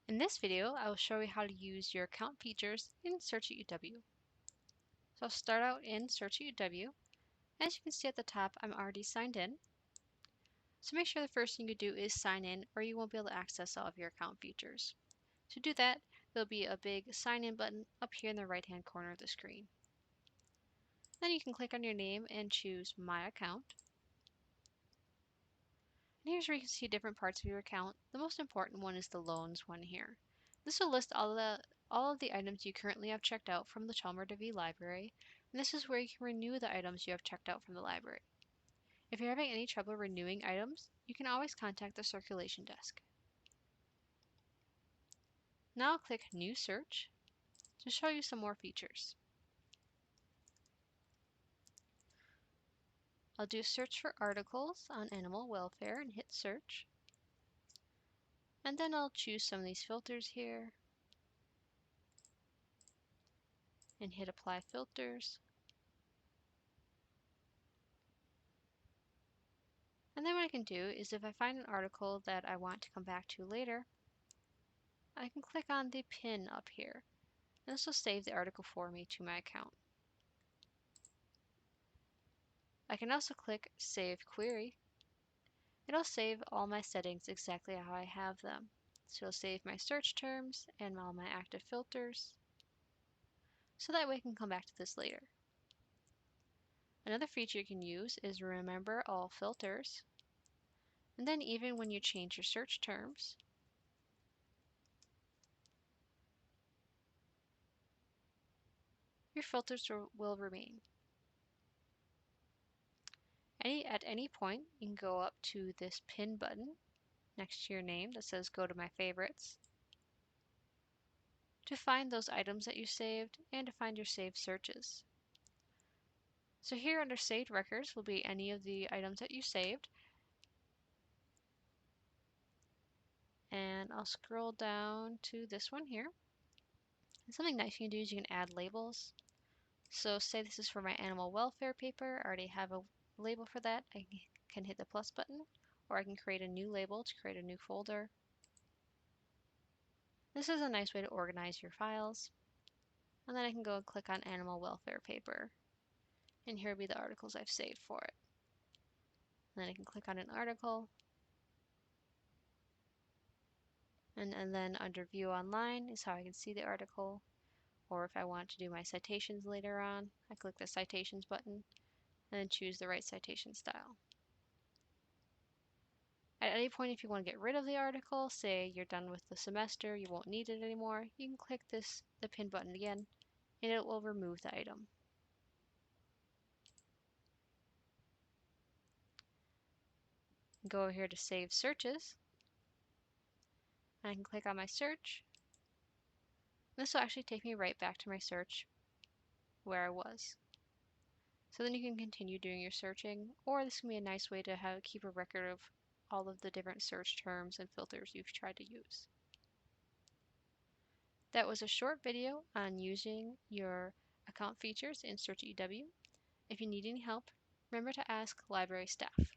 In this video, I will show you how to use your account features in Search at UW. So I'll start out in Search at UW. As you can see at the top, I'm already signed in. So make sure the first thing you do is sign in or you won't be able to access all of your account features. To do that, there'll be a big sign in button up here in the right hand corner of the screen. Then you can click on your name and choose My Account. And here's where you can see different parts of your account. The most important one is the loans one here. This will list all of the items you currently have checked out from the Chalmers DeVry library, and this is where you can renew the items you have checked out from the library. If you're having any trouble renewing items, you can always contact the circulation desk. Now I'll click New Search to show you some more features. I'll do search for articles on animal welfare and hit search. And then I'll choose some of these filters here and hit apply filters. And then what I can do is if I find an article that I want to come back to later, I can click on the pin up here. And this will save the article for me to my account. I can also click Save Query. It'll save all my settings exactly how I have them. So it'll save my search terms and all my active filters. So that way I can come back to this later. Another feature you can use is remember all filters. And then even when you change your search terms, your filters will remain. At any point, you can go up to this pin button next to your name that says Go to My Favorites to find those items that you saved and to find your saved searches. So here under Saved Records will be any of the items that you saved. And I'll scroll down to this one here. And something nice you can do is you can add labels. So say this is for my animal welfare paper. I already have a label for that. I can hit the plus button, or I can create a new label to create a new folder. This is a nice way to organize your files. And then I can go and click on animal welfare paper. And here will be the articles I've saved for it. And then I can click on an article. And then under view online is how I can see the article. Or if I want to do my citations later on, I click the citations button and then choose the right citation style. At any point, if you want to get rid of the article, say you're done with the semester, you won't need it anymore, you can click the pin button again, and it will remove the item. Go over here to Save Searches, and I can click on my search. This will actually take me right back to my search where I was. So then you can continue doing your searching, or this can be a nice way to keep a record of all of the different search terms and filters you've tried to use. That was a short video on using your account features in Search at UW. If you need any help, remember to ask library staff.